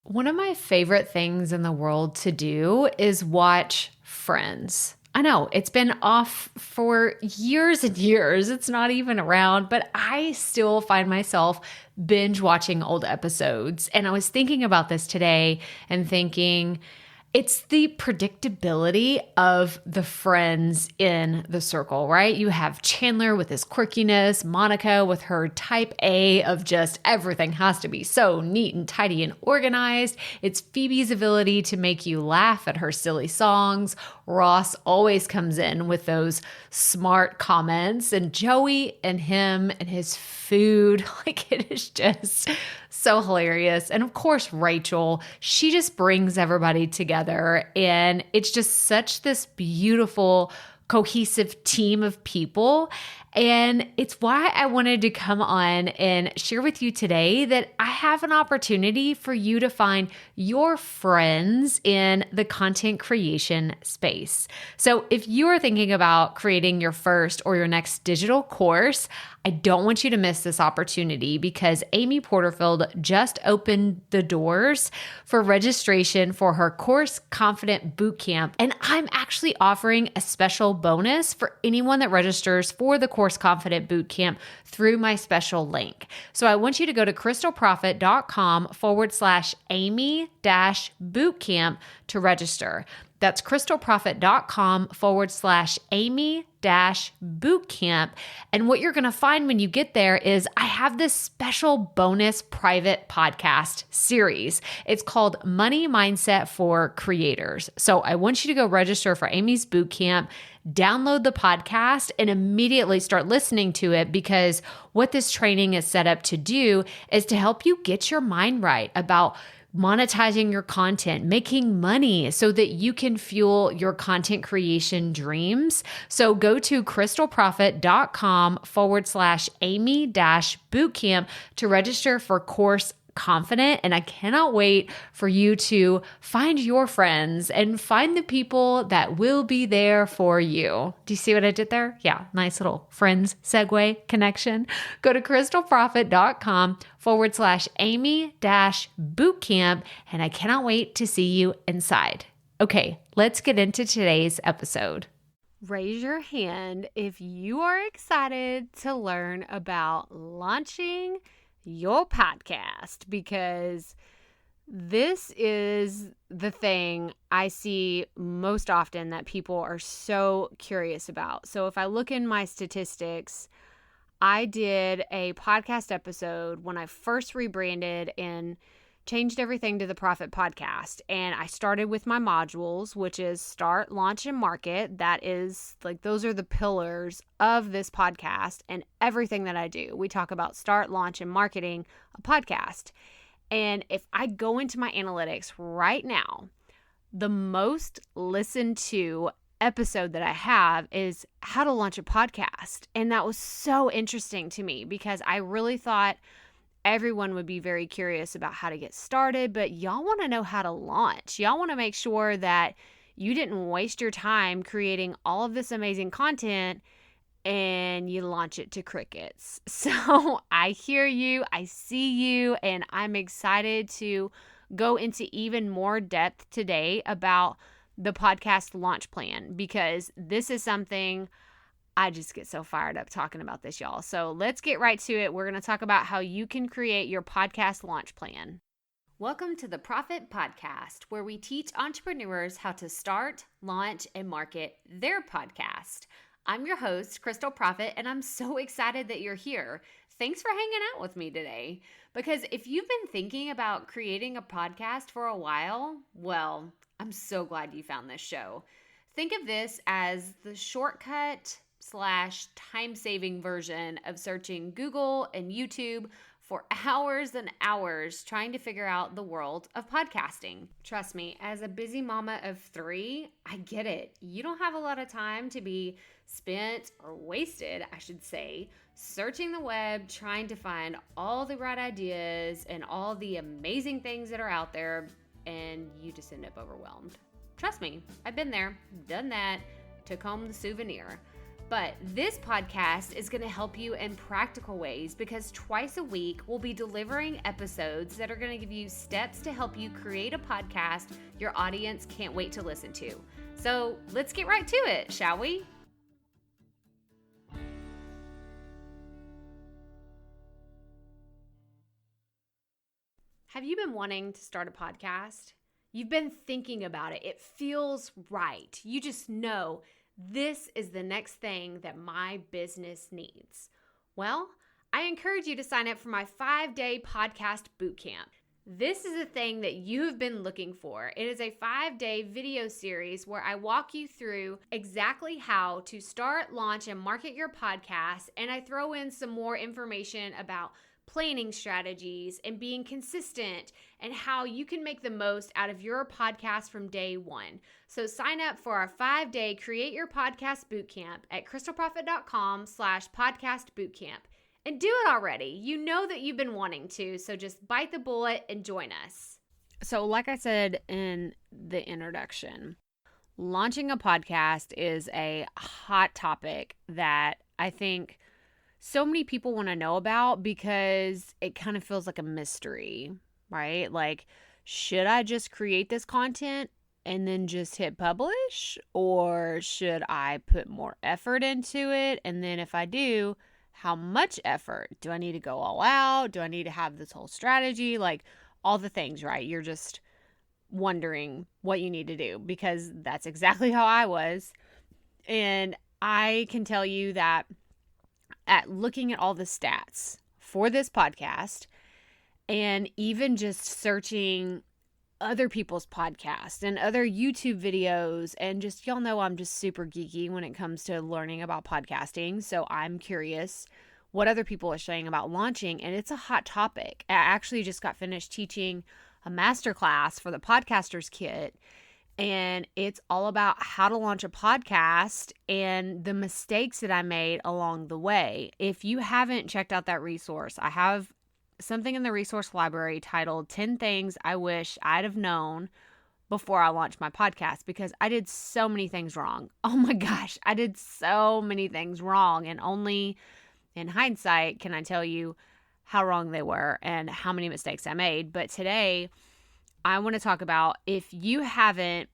One of my favorite things in the world to do is watch Friends. I know it's been off for years and years. It's not even around, but I still find myself binge watching old episodes. And I was thinking about this today and thinking, it's the predictability of the friends in the circle, right? You have Chandler with his quirkiness, Monica with her type A of just everything has to be so neat and tidy and organized. It's Phoebe's ability to make you laugh at her silly songs. Ross always comes in with those smart comments, and Joey and him and his food, like it is just so hilarious. And of course, Rachel, she just brings everybody together, and it's just such this beautiful, cohesive team of people. And it's why I wanted to come on and share with you today that I have an opportunity for you to find your friends in the content creation space. So if you are thinking about creating your first or your next digital course, I don't want you to miss this opportunity because Amy Porterfield just opened the doors for registration for her Course Confident Bootcamp. And I'm actually offering a special bonus for anyone that registers for the Course Confident Bootcamp through my special link. So I want you to go to krystalprofit.com/Amy-bootcamp to register. That's krystalprofit.com/Amy-bootcamp. And what you're going to find when you get there is I have this special bonus private podcast series. It's called Money Mindset for Creators. So I want you to go register for Amy's bootcamp, download the podcast, and immediately start listening to it, because what this training is set up to do is to help you get your mind right about monetizing your content, making money so that you can fuel your content creation dreams. So go to krystalprofit.com/Amy-bootcamp to register for Course Confident. And I cannot wait for you to find your friends and find the people that will be there for you. Do you see what I did there? Yeah, nice little friends segue connection. Go to krystalprofit.com/Amy-bootcamp. And I cannot wait to see you inside. Okay, let's get into today's episode. Raise your hand if you are excited to learn about launching your podcast, because this is the thing I see most often that people are so curious about. So if I look in my statistics, I did a podcast episode when I first rebranded and changed everything to the Profit Podcast. And I started with my modules, which is start, launch, and market. That is like, those are the pillars of this podcast and everything that I do. We talk about start, launch, and marketing a podcast. And if I go into my analytics right now, the most listened to episode that I have is how to launch a podcast. And that was so interesting to me because I really thought everyone would be very curious about how to get started, but y'all want to know how to launch. Y'all want to make sure that you didn't waste your time creating all of this amazing content and you launch it to crickets. So I hear you, I see you, and I'm excited to go into even more depth today about the podcast launch plan, because this is something I just get so fired up talking about this, y'all. So let's get right to it. We're going to talk about how you can create your podcast launch plan. Welcome to the Profit Podcast, where we teach entrepreneurs how to start, launch, and market their podcast. I'm your host, Krystal Profit, and I'm so excited that you're here. Thanks for hanging out with me today. Because if you've been thinking about creating a podcast for a while, well, I'm so glad you found this show. Think of this as the shortcut / time-saving version of searching Google and YouTube for hours and hours trying to figure out the world of podcasting. Trust me, as a busy mama of 3, I get it. You don't have a lot of time to be spent or wasted, I should say, searching the web, trying to find all the right ideas and all the amazing things that are out there, and you just end up overwhelmed. Trust me, I've been there, done that, took home the souvenir. But this podcast is going to help you in practical ways because twice a week we'll be delivering episodes that are going to give you steps to help you create a podcast your audience can't wait to listen to. So let's get right to it, shall we? Have you been wanting to start a podcast? You've been thinking about it. It feels right. You just know this is the next thing that my business needs. Well, I encourage you to sign up for my 5-day podcast bootcamp. This is a thing that you have been looking for. It is a 5-day video series where I walk you through exactly how to start, launch, and market your podcast, and I throw in some more information about planning strategies and being consistent and how you can make the most out of your podcast from day one. So sign up for our 5-day Create Your Podcast Bootcamp at krystalprofit.com/podcast bootcamp. And do it already. You know that you've been wanting to, so just bite the bullet and join us. So like I said in the introduction, launching a podcast is a hot topic that I think so many people want to know about because it kind of feels like a mystery, right? Like, should I just create this content and then just hit publish? Or should I put more effort into it? And then if I do, how much effort? Do I need to go all out? Do I need to have this whole strategy? Like all the things, right? You're just wondering what you need to do because that's exactly how I was. And I can tell you that at looking at all the stats for this podcast and even just searching other people's podcasts and other YouTube videos and just, y'all know I'm just super geeky when it comes to learning about podcasting. So I'm curious what other people are saying about launching, and it's a hot topic. I actually just got finished teaching a masterclass for the Podcasters Kit, and it's all about how to launch a podcast and the mistakes that I made along the way. If you haven't checked out that resource, I have something in the resource library titled 10 Things I Wish I'd Have Known Before I Launched My Podcast, because I did so many things wrong. Oh my gosh, I did so many things wrong, and only in hindsight can I tell you how wrong they were and how many mistakes I made. But today, I want to talk about, if you haven't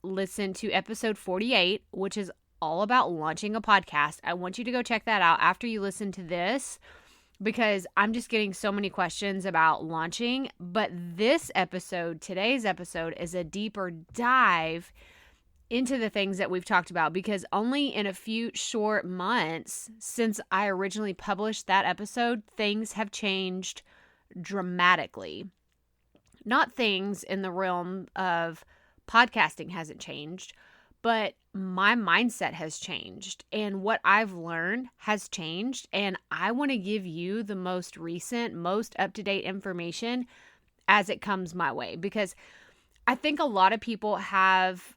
listened to episode 48, which is all about launching a podcast, I want you to go check that out after you listen to this, because I'm just getting so many questions about launching. But this episode, today's episode, is a deeper dive into the things that we've talked about, because only in a few short months since I originally published that episode, things have changed dramatically. Not things in the realm of podcasting hasn't changed, but my mindset has changed and what I've learned has changed. And I want to give you the most recent, most up-to-date information as it comes my way, because I think a lot of people have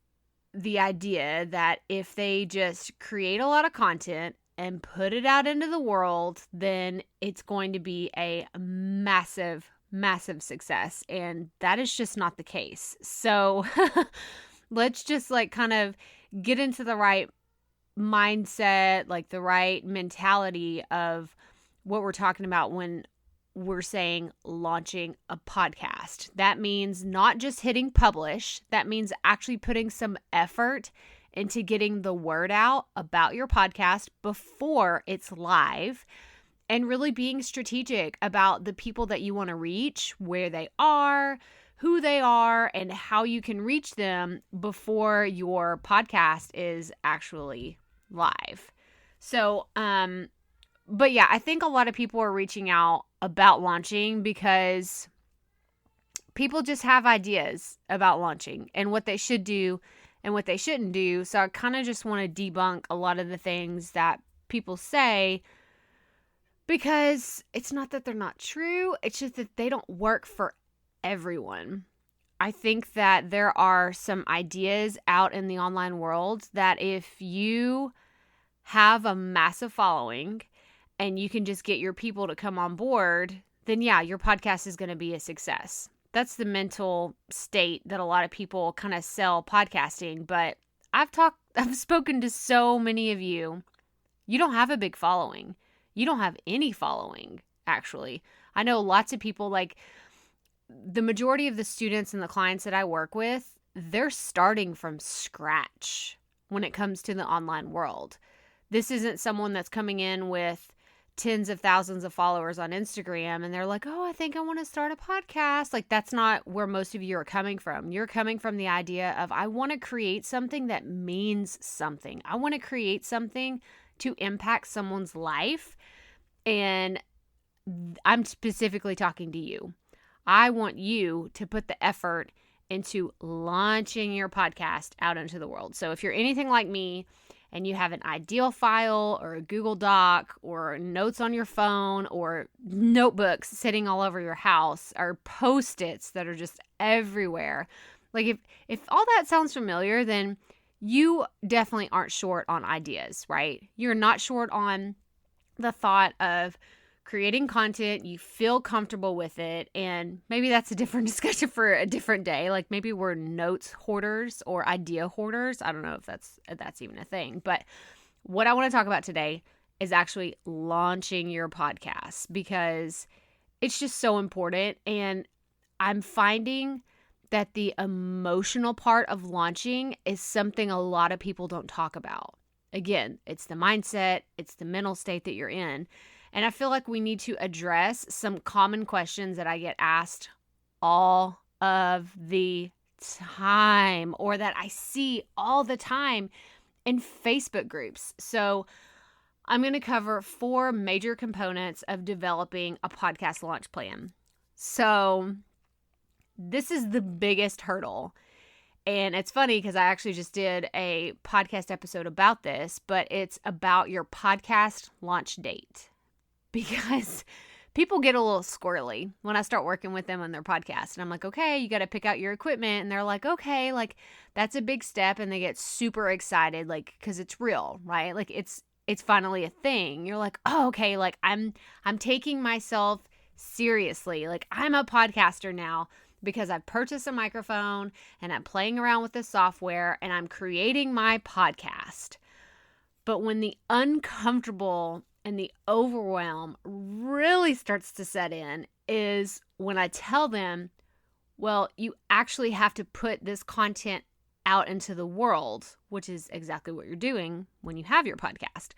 the idea that if they just create a lot of content and put it out into the world, then it's going to be a massive success. And that is just not the case. So let's just kind of get into the right mindset, like the right mentality of what we're talking about when we're saying launching a podcast. That means not just hitting publish. That means actually putting some effort into getting the word out about your podcast before it's live, and really being strategic about the people that you want to reach, where they are, who they are, and how you can reach them before your podcast is actually live. So, but yeah, I think a lot of people are reaching out about launching because people just have ideas about launching and what they should do and what they shouldn't do. So I kind of just want to debunk a lot of the things that people say, because it's not that they're not true. It's just that they don't work for everyone. I think that there are some ideas out in the online world that if you have a massive following and you can just get your people to come on board, then yeah, your podcast is going to be a success. That's the mental state that a lot of people kind of sell podcasting. But I've spoken to so many of you You don't have a big following. You don't have any following, actually. I know lots of people, like the majority of the students and the clients that I work with, they're starting from scratch when it comes to the online world. This isn't someone that's coming in with tens of thousands of followers on Instagram and they're like, oh, I think I want to start a podcast. Like, that's not where most of you are coming from. You're coming from the idea of, I want to create something that means something. I want to create something to impact someone's life. And I'm specifically talking to you. I want you to put the effort into launching your podcast out into the world. So if you're anything like me, and you have an ideal file or a Google Doc or notes on your phone or notebooks sitting all over your house or Post-its that are just everywhere. Like if all that sounds familiar, then you definitely aren't short on ideas, right? You're not short on the thought of creating content, you feel comfortable with it, and maybe that's a different discussion for a different day. Like maybe we're notes hoarders or idea hoarders. I don't know if that's even a thing. But what I want to talk about today is actually launching your podcast, because it's just so important. And I'm finding that the emotional part of launching is something a lot of people don't talk about. Again, it's the mindset, it's the mental state that you're in. And I feel like we need to address some common questions that I get asked all of the time, or that I see all the time in Facebook groups. So I'm going to cover 4 major components of developing a podcast launch plan. So this is the biggest hurdle. And it's funny because I actually just did a podcast episode about this, but it's about your podcast launch date. Because people get a little squirrely when I start working with them on their podcast. And I'm like, okay, you got to pick out your equipment. And they're like, okay, like that's a big step. And they get super excited, like, because it's real, right? Like it's finally a thing. You're like, oh, okay, like I'm taking myself seriously. Like I'm a podcaster now because I've purchased a microphone and I'm playing around with the software and I'm creating my podcast. But when the uncomfortable and the overwhelm really starts to set in is when I tell them, well, you actually have to put this content out into the world, which is exactly what you're doing when you have your podcast.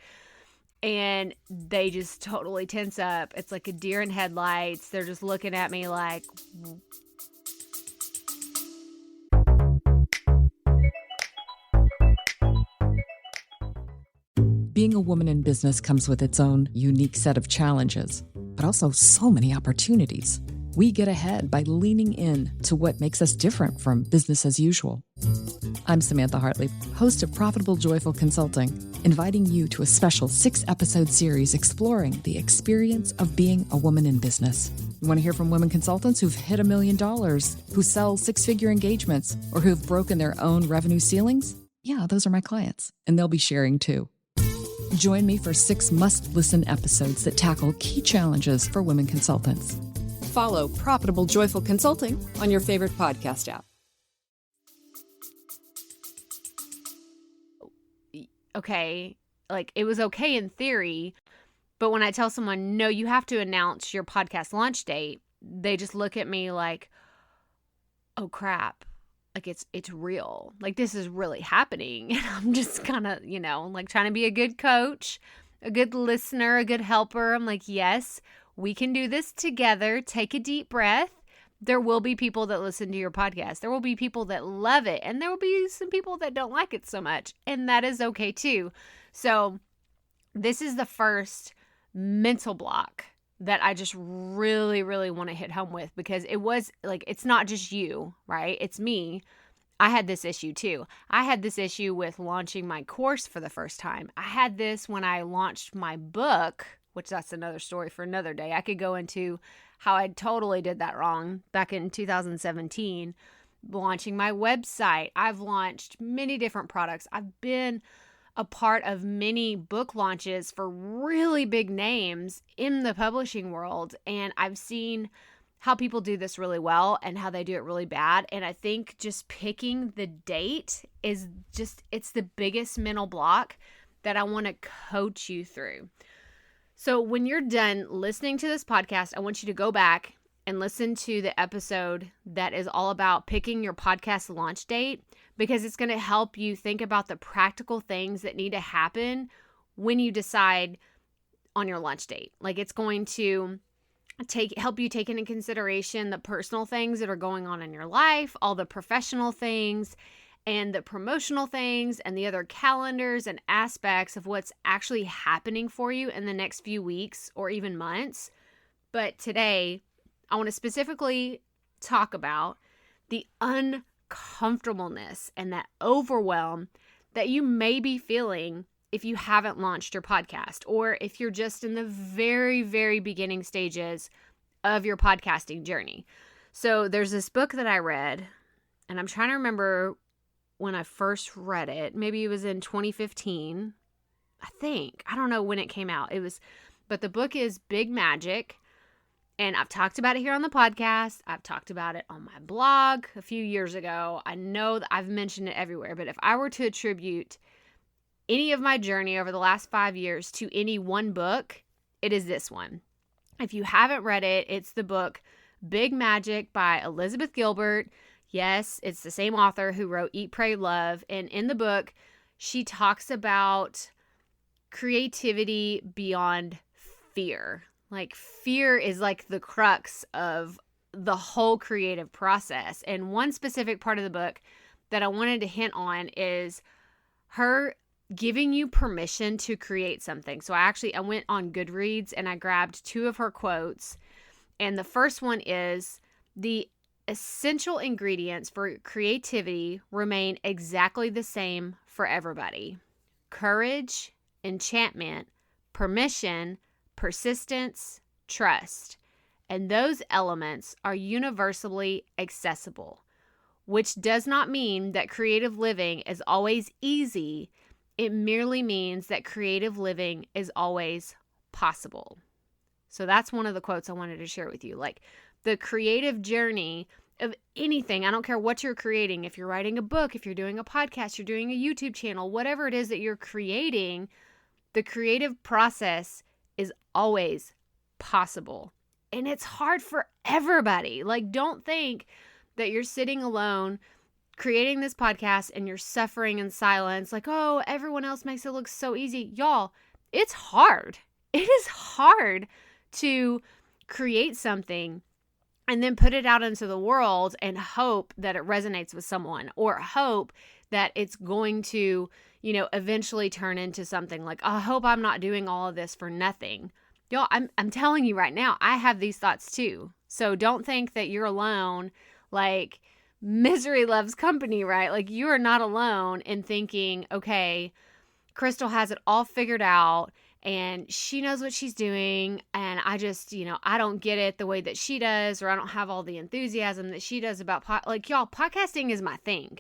And they just totally tense up. It's like a deer in headlights. They're just looking at me like, Being a woman in business comes with its own unique set of challenges, but also so many opportunities. We get ahead by leaning in to what makes us different from business as usual. I'm Samantha Hartley, host of Profitable Joyful Consulting, inviting you to a special 6-episode series exploring the experience of being a woman in business. You want to hear from women consultants who've hit $1 million, who sell 6-figure engagements, or who've broken their own revenue ceilings? Yeah, those are my clients, and they'll be sharing too. Join me for 6 must-listen episodes that tackle key challenges for women consultants. Follow Profitable Joyful Consulting on your favorite podcast app. okay, like it was okay in theory, but when I tell someone, no, you have to announce your podcast launch date, they just look at me like, oh crap. Like it's real. Like this is really happening. And I'm just kind of, like trying to be a good coach, a good listener, a good helper. I'm like, yes, we can do this together. Take a deep breath. There will be people that listen to your podcast. There will be people that love it. And there will be some people that don't like it so much. And that is okay too. So this is the first mental block that I just really, really want to hit home with, because it was like, it's not just you, right? It's me. I had this issue too. I had this issue with launching my course for the first time. I had this when I launched my book, which that's another story for another day. I could go into how I totally did that wrong back in 2017, launching my website. I've launched many different products. I've been a part of many book launches for really big names in the publishing world. And I've seen how people do this really well and how they do it really bad. And I think just picking the date is just, it's the biggest mental block, that I want to coach you through. So when you're done listening to this podcast, I want you to go back and listen to the episode that is all about picking your podcast launch date, because it's going to help you think about the practical things that need to happen when you decide on your launch date. Like, it's going to help you take into consideration the personal things that are going on in your life, all the professional things and the promotional things and the other calendars and aspects of what's actually happening for you in the next few weeks or even months. But today, I want to specifically talk about the uncomfortableness and that overwhelm that you may be feeling if you haven't launched your podcast, or if you're just in the very, very beginning stages of your podcasting journey. So there's this book that I read, and I'm trying to remember when I first read it. Maybe it was in 2015, I think. I don't know when it came out. But the book is Big Magic. And I've talked about it here on the podcast. I've talked about it on my blog a few years ago. I know that I've mentioned it everywhere, but if I were to attribute any of my journey over the last 5 years to any one book, it is this one. If you haven't read it, it's the book Big Magic by Elizabeth Gilbert. Yes, it's the same author who wrote Eat, Pray, Love. And in the book, she talks about creativity beyond fear. Like, fear is like the crux of the whole creative process. And one specific part of the book that I wanted to hint on is her giving you permission to create something. So I went on Goodreads and I grabbed 2 of her quotes. And the first one is, the essential ingredients for creativity remain exactly the same for everybody: courage, enchantment, permission, persistence, trust. And those elements are universally accessible, which does not mean that creative living is always easy. It merely means that creative living is always possible. So that's one of the quotes I wanted to share with you. Like, the creative journey of anything, I don't care what you're creating. If you're writing a book, if you're doing a podcast, you're doing a YouTube channel, whatever it is that you're creating, the creative process is always possible. And it's hard for everybody. Like, don't think that you're sitting alone creating this podcast and you're suffering in silence. Like, oh, everyone else makes it look so easy. Y'all, it's hard. It is hard to create something and then put it out into the world and hope that it resonates with someone, or hope that it's going to, eventually turn into something. Like, I hope I'm not doing all of this for nothing. Y'all, I'm telling you right now, I have these thoughts too. So don't think that you're alone. Like, misery loves company, right? Like, you are not alone in thinking, okay, Krystal has it all figured out and she knows what she's doing, and I just, I don't get it the way that she does, or I don't have all the enthusiasm that she does about y'all, podcasting is my thing.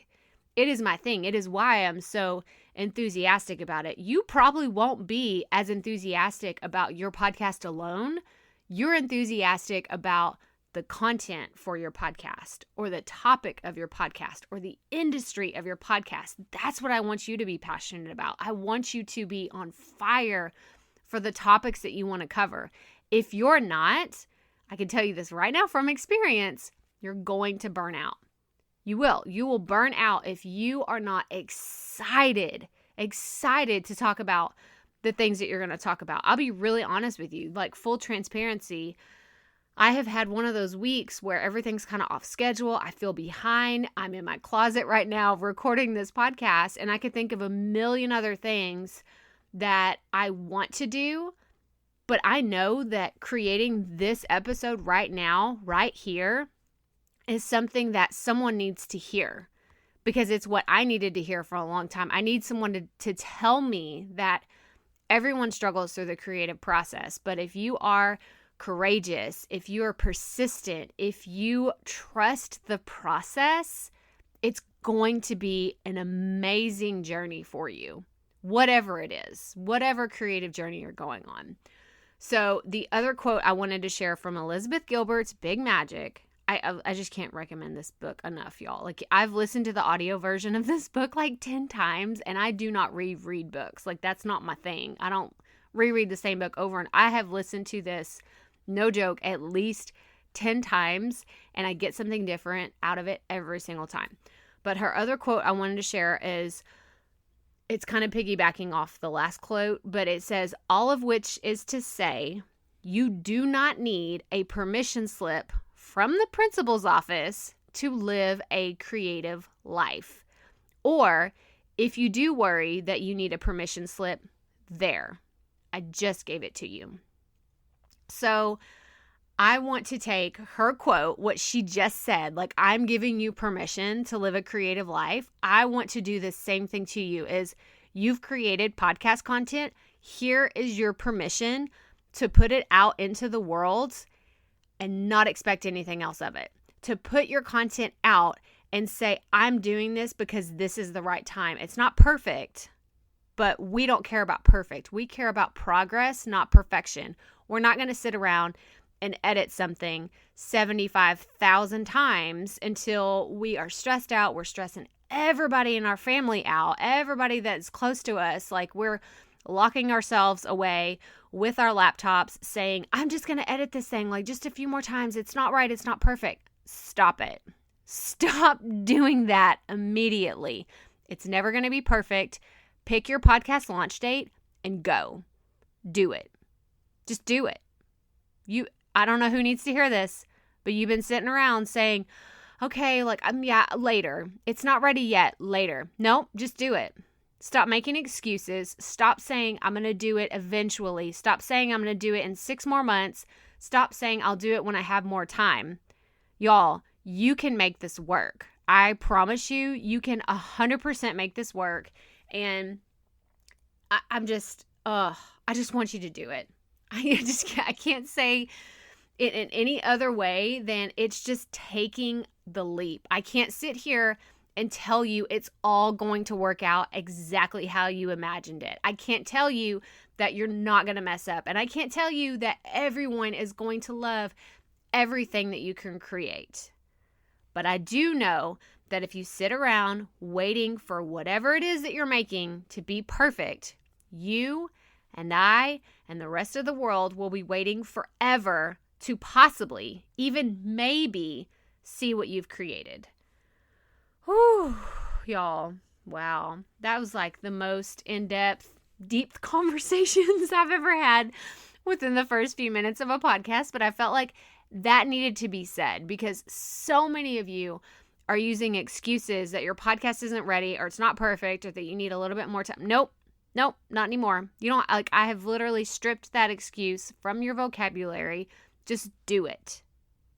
It is my thing. It is why I'm so enthusiastic about it. You probably won't be as enthusiastic about your podcast alone. You're enthusiastic about the content for your podcast, or the topic of your podcast, or the industry of your podcast. That's what I want you to be passionate about. I want you to be on fire for the topics that you want to cover. If you're not, I can tell you this right now from experience, you're going to burn out. You will burn out if you are not excited to talk about the things that you're going to talk about. I'll be really honest with you, like, full transparency. I have had one of those weeks where everything's kind of off schedule. I feel behind. I'm in my closet right now recording this podcast, and I could think of a million other things that I want to do. But I know that creating this episode right now, right here, is something that someone needs to hear, because it's what I needed to hear for a long time. I need someone to tell me that everyone struggles through the creative process. But if you are courageous, if you are persistent, if you trust the process, it's going to be an amazing journey for you, whatever it is, whatever creative journey you're going on. So the other quote I wanted to share from Elizabeth Gilbert's Big Magic, I just can't recommend this book enough, y'all. Like, I've listened to the audio version of this book like 10 times, and I do not reread books. Like, that's not my thing. I don't reread the same book over, and I have listened to this, no joke, at least 10 times, and I get something different out of it every single time. But her other quote I wanted to share is, it's kind of piggybacking off the last quote, but it says, all of which is to say, you do not need a permission slip from the principal's office to live a creative life. Or if you do worry that you need a permission slip, there, I just gave it to you. So I want to take her quote, what she just said, like, I'm giving you permission to live a creative life. I want to do the same thing to you. Is you've created podcast content. Here is your permission to put it out into the world and not expect anything else of it. To put your content out and say, I'm doing this because this is the right time. It's not perfect, but we don't care about perfect. We care about progress, not perfection. We're not going to sit around and edit something 75,000 times until we are stressed out. We're stressing everybody in our family out, everybody that's close to us. Like, we're locking ourselves away with our laptops saying, I'm just going to edit this thing like just a few more times. It's not right. It's not perfect. Stop it. Stop doing that immediately. It's never going to be perfect. Pick your podcast launch date and go. Do it. Just do it. I don't know who needs to hear this, but you've been sitting around saying, okay, like, later. It's not ready yet. Later. Nope, just do it. Stop making excuses. Stop saying, I'm going to do it eventually. Stop saying, I'm going to do it in 6 more months. Stop saying, I'll do it when I have more time. Y'all, you can make this work. I promise you, you can 100% make this work. And I just want you to do it. I can't say it in any other way than it's just taking the leap. I can't sit here and tell you it's all going to work out exactly how you imagined it. I can't tell you that you're not going to mess up. And I can't tell you that everyone is going to love everything that you can create. But I do know that if you sit around waiting for whatever it is that you're making to be perfect, you and I and the rest of the world will be waiting forever to possibly, even maybe, see what you've created. Whew, y'all. Wow. That was like the most in-depth, deep conversations I've ever had within the first few minutes of a podcast, but I felt like that needed to be said because so many of you are using excuses that your podcast isn't ready or it's not perfect or that you need a little bit more time. Nope, not anymore. You don't, like, I have literally stripped that excuse from your vocabulary. Just do it.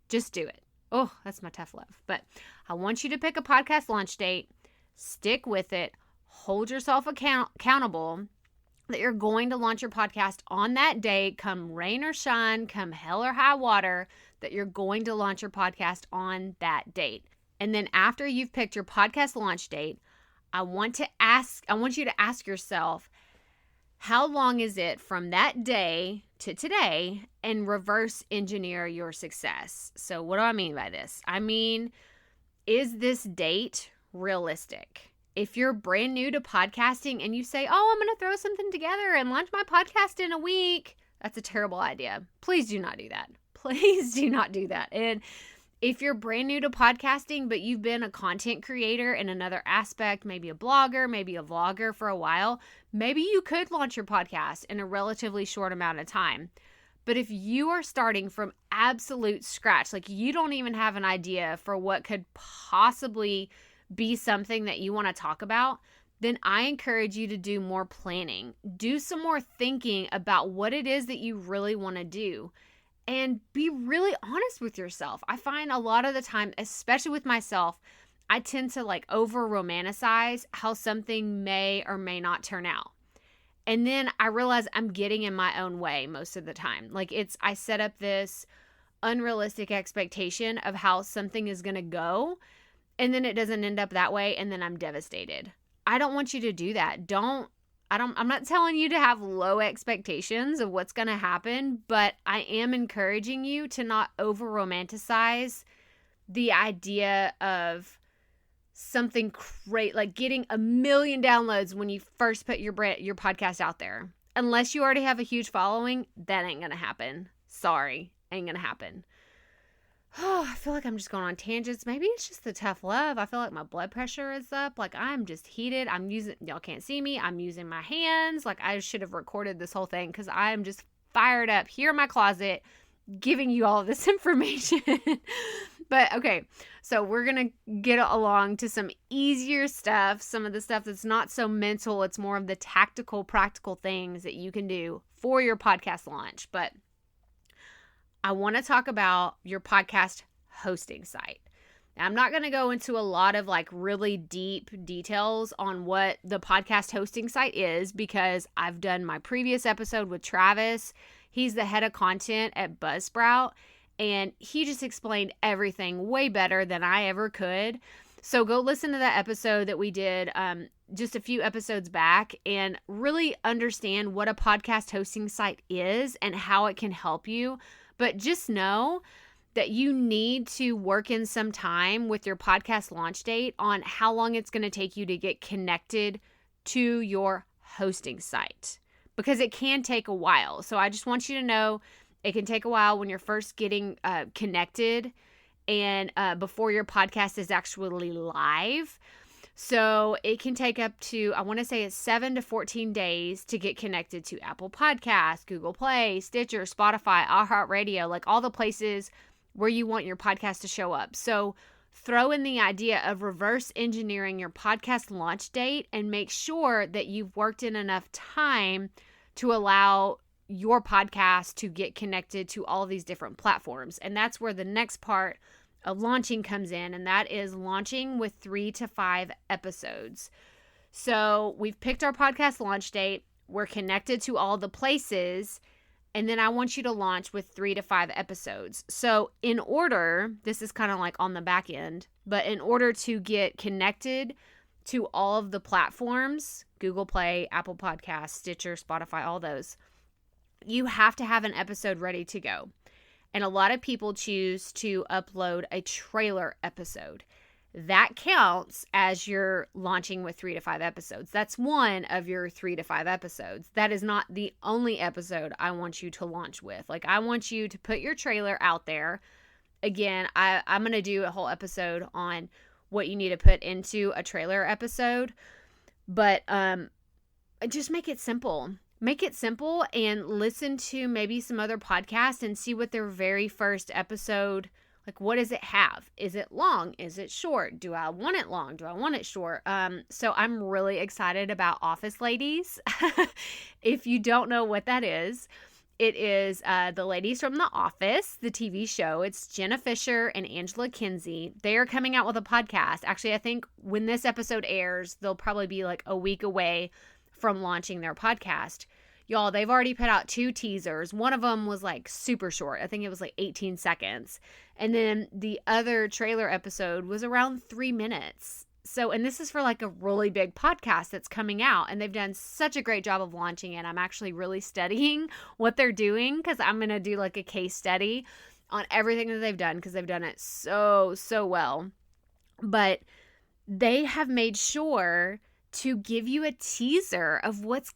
Just do it. Oh, that's my tough love. But I want you to pick a podcast launch date, stick with it, hold yourself accountable that you're going to launch your podcast on that day, come rain or shine, come hell or high water, that you're going to launch your podcast on that date. And then after you've picked your podcast launch date, I want you to ask yourself, how long is it from that day to today, and reverse engineer your success. So what do I mean by this? I mean, is this date realistic? If you're brand new to podcasting and you say, oh, I'm going to throw something together and launch my podcast in a week, that's a terrible idea. Please do not do that. Please do not do that. And if you're brand new to podcasting, but you've been a content creator in another aspect, maybe a blogger, maybe a vlogger for a while, maybe you could launch your podcast in a relatively short amount of time. But if you are starting from absolute scratch, like you don't even have an idea for what could possibly be something that you want to talk about, then I encourage you to do more planning. Do some more thinking about what it is that you really want to do. And be really honest with yourself. I find a lot of the time, especially with myself, I tend to like over romanticize how something may or may not turn out. And then I realize I'm getting in my own way most of the time. Like I set up this unrealistic expectation of how something is going to go, and then it doesn't end up that way, and then I'm devastated. I don't want you to do that. I'm not telling you to have low expectations of what's going to happen, but I am encouraging you to not over romanticize the idea of something great, like getting 1 million downloads when you first put your podcast out there. Unless you already have a huge following, that ain't going to happen. Sorry, ain't going to happen. Oh, I feel like I'm just going on tangents. Maybe it's just the tough love. I feel like my blood pressure is up. Like I'm just heated. Y'all can't see me. I'm using my hands. Like I should have recorded this whole thing because I'm just fired up here in my closet giving you all this information. But okay, so we're going to get along to some easier stuff, some of the stuff that's not so mental. It's more of the tactical, practical things that you can do for your podcast launch. But I want to talk about your podcast hosting site. Now, I'm not going to go into a lot of like really deep details on what the podcast hosting site is because I've done my previous episode with Travis. He's the head of content at Buzzsprout, and he just explained everything way better than I ever could. So go listen to that episode that we did just a few episodes back and really understand what a podcast hosting site is and how it can help you. But just know that you need to work in some time with your podcast launch date on how long it's going to take you to get connected to your hosting site, because it can take a while. So I just want you to know it can take a while when you're first getting connected and before your podcast is actually live. So it can take up to, I want to say it's 7 to 14 days to get connected to Apple Podcasts, Google Play, Stitcher, Spotify, iHeartRadio, like all the places where you want your podcast to show up. So throw in the idea of reverse engineering your podcast launch date and make sure that you've worked in enough time to allow your podcast to get connected to all these different platforms. And that's where the next part of launching comes in, and that is launching with 3 to 5 episodes. So we've picked our podcast launch date. We're connected to all the places, and then I want you to launch with 3 to 5 episodes. So in order, this is kind of like on the back end, but in order to get connected to all of the platforms, Google Play, Apple Podcasts, Stitcher, Spotify, all those, you have to have an episode ready to go. And a lot of people choose to upload a trailer episode. That counts as you're launching with 3 to 5 episodes. That's one of your 3 to 5 episodes. That is not the only episode I want you to launch with. Like, I want you to put your trailer out there. Again, I'm going to do a whole episode on what you need to put into a trailer episode. But just make it simple. Make it simple and listen to maybe some other podcasts and see what their very first episode, like what does it have? Is it long? Is it short? Do I want it long? Do I want it short? So I'm really excited about Office Ladies. If you don't know what that is, it is the ladies from The Office, the TV show. It's Jenna Fisher and Angela Kinsey. They are coming out with a podcast. Actually, I think when this episode airs, they'll probably be like a week away from launching their podcast. Y'all, they've already put out 2 teasers. One of them was like super short. I think it was like 18 seconds. And then the other trailer episode was around 3 minutes. So, and this is for like a really big podcast that's coming out, and they've done such a great job of launching it. I'm actually really studying what they're doing because I'm going to do like a case study on everything that they've done because they've done it so well. But they have made sure to give you a teaser of what's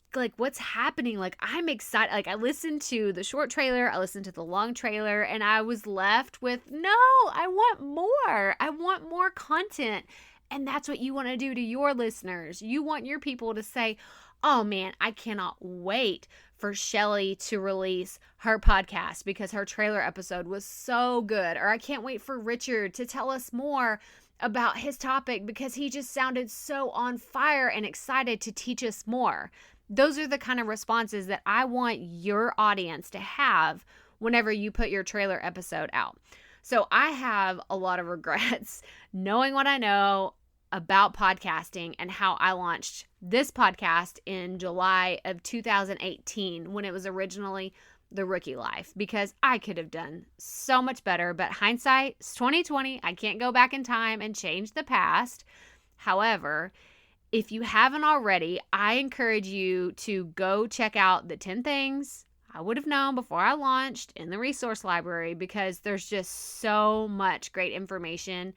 happening. Like, I'm excited. Like, I listened to the short trailer, I listened to the long trailer, and I was left with, no, I want more. I want more content. And that's what you want to do to your listeners. You want your people to say, oh man, I cannot wait for Shelly to release her podcast because her trailer episode was so good. Or I can't wait for Richard to tell us more about his topic because he just sounded so on fire and excited to teach us more. Those are the kind of responses that I want your audience to have whenever you put your trailer episode out. So I have a lot of regrets knowing what I know about podcasting and how I launched this podcast in July of 2018 when it was originally The Rookie Life, because I could have done so much better, but hindsight is 2020. I can't go back in time and change the past. However, if you haven't already, I encourage you to go check out the 10 things I would have known before I launched in the resource library, because there's just so much great information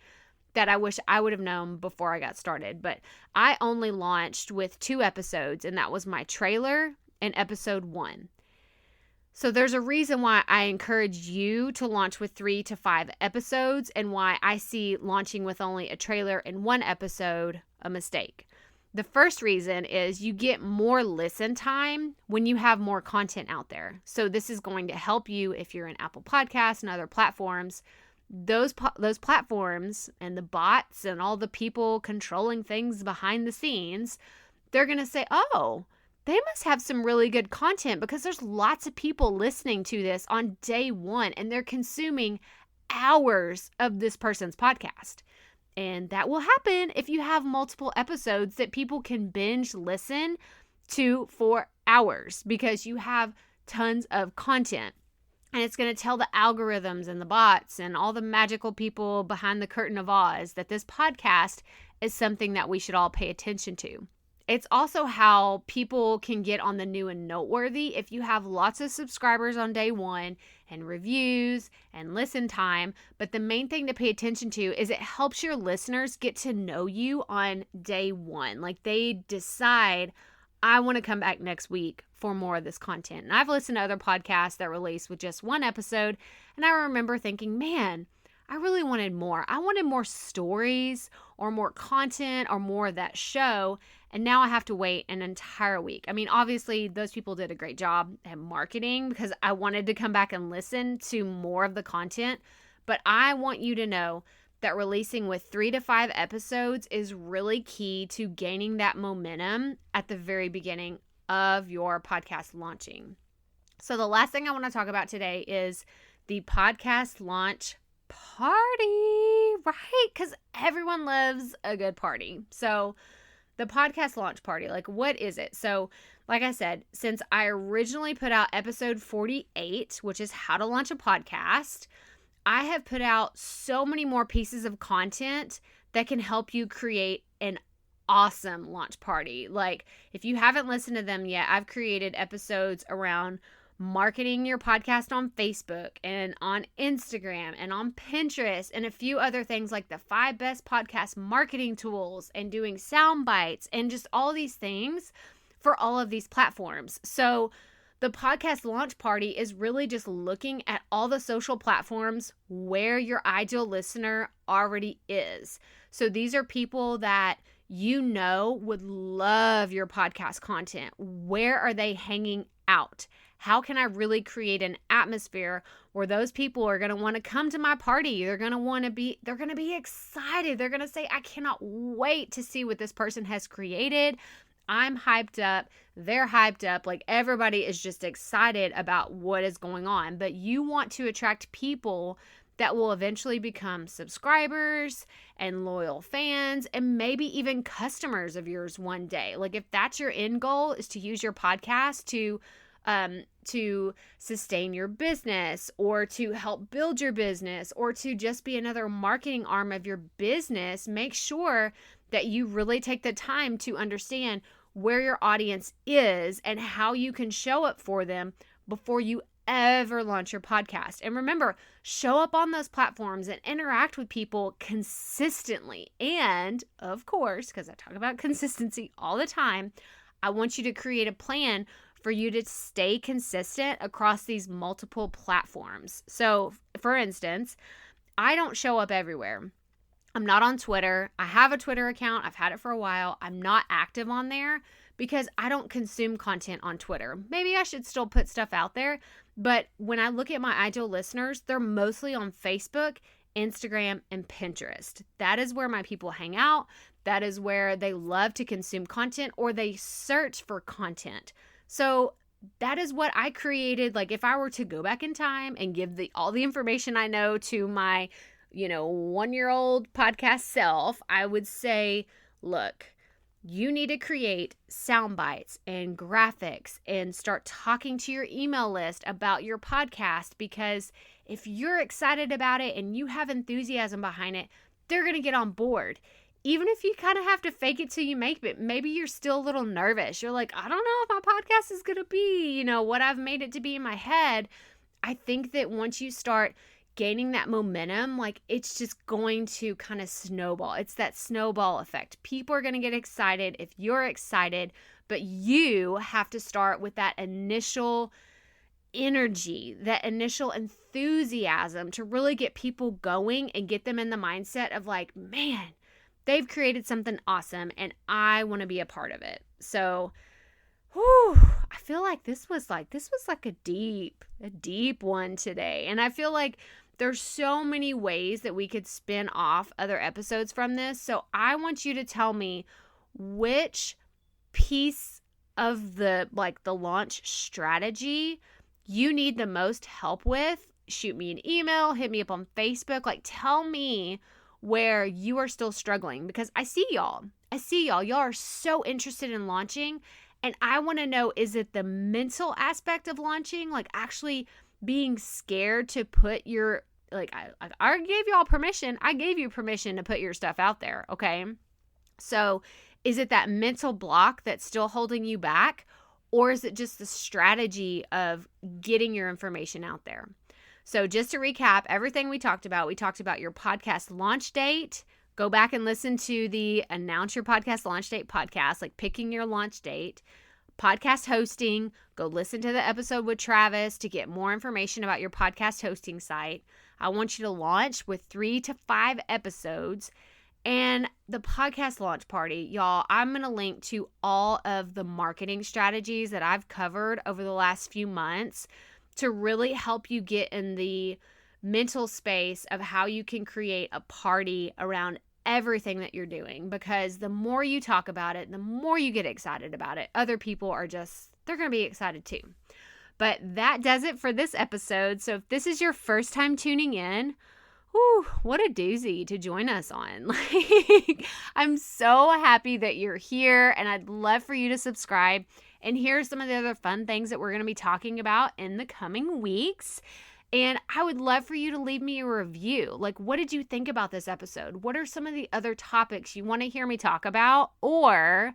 that I wish I would have known before I got started. But I only launched with 2 episodes, and that was my trailer and episode 1. So there's a reason why I encourage you to launch with 3 to 5 episodes, and why I see launching with only a trailer and 1 episode a mistake. The first reason is you get more listen time when you have more content out there. So this is going to help you if you're in Apple Podcasts and other platforms. Those platforms and the bots and all the people controlling things behind the scenes, they're going to say, oh, they must have some really good content, because there's lots of people listening to this on day 1, and they're consuming hours of this person's podcast. And that will happen if you have multiple episodes that people can binge listen to for hours, because you have tons of content. And it's going to tell the algorithms and the bots and all the magical people behind the curtain of Oz that this podcast is something that we should all pay attention to. It's also how people can get on the new and noteworthy. If you have lots of subscribers on day 1 and reviews and listen time, but the main thing to pay attention to is it helps your listeners get to know you on day 1. Like, they decide, I want to come back next week for more of this content. And I've listened to other podcasts that release with just 1 episode, and I remember thinking, man, I really wanted more. I wanted more stories or more content or more of that show. And now I have to wait an entire week. I mean, obviously, those people did a great job at marketing, because I wanted to come back and listen to more of the content. But I want you to know that releasing with 3 to 5 episodes is really key to gaining that momentum at the very beginning of your podcast launching. So the last thing I want to talk about today is the podcast launch party, right? Because everyone loves a good party. So the podcast launch party, like, what is it? So like I said, since I originally put out episode 48, which is how to launch a podcast, I have put out so many more pieces of content that can help you create an awesome launch party. Like, if you haven't listened to them yet, I've created episodes around marketing your podcast on Facebook and on Instagram and on Pinterest, and a few other things like the 5 best podcast marketing tools, and doing sound bites, and just all these things for all of these platforms. So the podcast launch party is really just looking at all the social platforms where your ideal listener already is. So these are people that you know would love your podcast content. Where are they hanging out? How can I really create an atmosphere where those people are going to want to come to my party? They're going to be excited. They're going to say, I cannot wait to see what this person has created. I'm hyped up. They're hyped up. Like, everybody is just excited about what is going on. But you want to attract people that will eventually become subscribers and loyal fans, and maybe even customers of yours one day. Like, if that's your end goal, is to use your podcast to sustain your business, or to help build your business, or to just be another marketing arm of your business, make sure that you really take the time to understand where your audience is and how you can show up for them before you ever launch your podcast. And remember, show up on those platforms and interact with people consistently. And of course, because I talk about consistency all the time, I want you to create a plan for you to stay consistent across these multiple platforms. So, for instance, I don't show up everywhere. I'm not on Twitter. I have a Twitter account. I've had it for a while. I'm not active on there because I don't consume content on Twitter. Maybe I should still put stuff out there, but when I look at my ideal listeners, they're mostly on Facebook, Instagram, and Pinterest. That is where my people hang out. That is where they love to consume content, or they search for content. So that is what I created. Like, if I were to go back in time and give all the information I know to my 1-year-old podcast self, I would say, look, you need to create sound bites and graphics and start talking to your email list about your podcast, because if you're excited about it and you have enthusiasm behind it, they're going to get on board. even if you kind of have to fake it till you make it, maybe you're still a little nervous. You're like, I don't know if my podcast is going to be, what I've made it to be in my head. I think that once you start gaining that momentum, like it's just going to kind of snowball. It's that snowball effect. People are going to get excited if you're excited, but you have to start with that initial energy, that initial enthusiasm to really get people going and get them in the mindset of like, man, they've created something awesome and I want to be a part of it. So, I feel like this was like a deep one today. And I feel like there's so many ways that we could spin off other episodes from this. So I want you to tell me which piece of the launch strategy you need the most help with. Shoot me an email, hit me up on Facebook. Like, tell me where you are still struggling, because I see y'all. Y'all are so interested in launching. And I want to know, is it the mental aspect of launching? Like actually being scared to put your, I gave y'all permission. I gave you permission to put your stuff out there. Okay. So is it that mental block that's still holding you back? Or is it just the strategy of getting your information out there? So just to recap everything we talked about your podcast launch date. Go back and listen to the Announce Your Podcast Launch Date podcast, like picking your launch date. Podcast hosting, go listen to the episode with Travis to get more information about your podcast hosting site. I want you to launch with 3 to 5 episodes. And the podcast launch party, y'all, I'm going to link to all of the marketing strategies that I've covered over the last few months to really help you get in the mental space of how you can create a party around everything that you're doing, because the more you talk about it, the more you get excited about it, other people are they're going to be excited too. But that does it for this episode. So if this is your first time tuning in, what a doozy to join us on. I'm so happy that you're here, and I'd love for you to subscribe. And here's some of the other fun things that we're going to be talking about in the coming weeks. And I would love for you to leave me a review. Like, what did you think about this episode? What are some of the other topics you want to hear me talk about? Or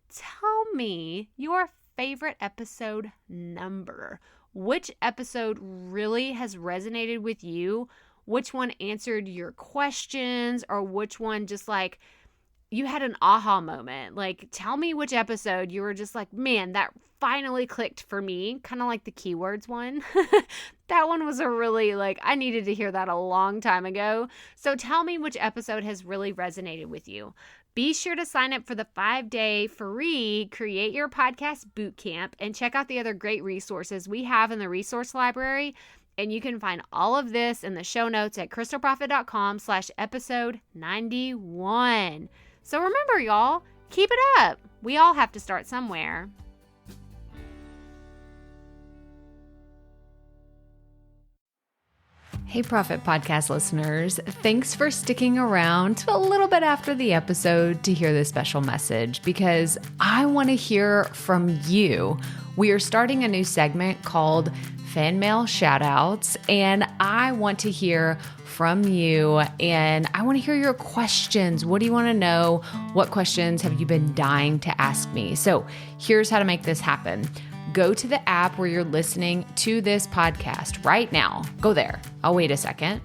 tell me your favorite episode number. Which episode really has resonated with you? Which one answered your questions? Or which one just like you had an aha moment? Like, tell me which episode you were just like, man, that finally clicked for me. Kind of like the keywords one. That one was a really I needed to hear that a long time ago. So tell me which episode has really resonated with you. Be sure to sign up for the 5-day free Create Your Podcast Bootcamp and check out the other great resources we have in the resource library. And you can find all of this in the show notes at krystalprofit.com/episode 91. So remember, y'all, keep it up. We all have to start somewhere. Hey, Profit Podcast listeners. Thanks for sticking around to a little bit after the episode to hear this special message, because I want to hear from you. We are starting a new segment called Fan Mail Shoutouts, and I want to hear from you, and I want to hear your questions. What do you want to know? What questions have you been dying to ask me? So here's how to make this happen. Go to the app where you're listening to this podcast right now. Go there. I'll wait a second.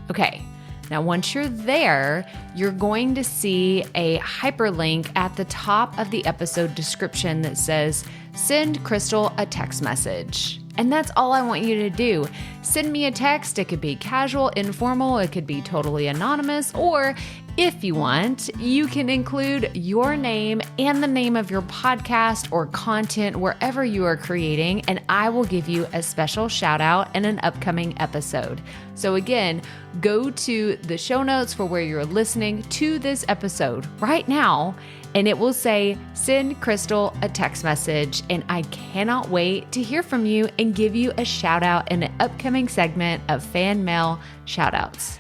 Okay. Now, once you're there, you're going to see a hyperlink at the top of the episode description that says, send Krystal a text message. And that's all I want you to do. Send me a text. It could be casual, informal. It could be totally anonymous. Or if you want, you can include your name and the name of your podcast or content wherever you are creating, and I will give you a special shout out in an upcoming episode. So again, go to the show notes for where you're listening to this episode right now, and it will say, send Krystal a text message. And I cannot wait to hear from you and give you a shout out in an upcoming segment of Fan Mail Shoutouts.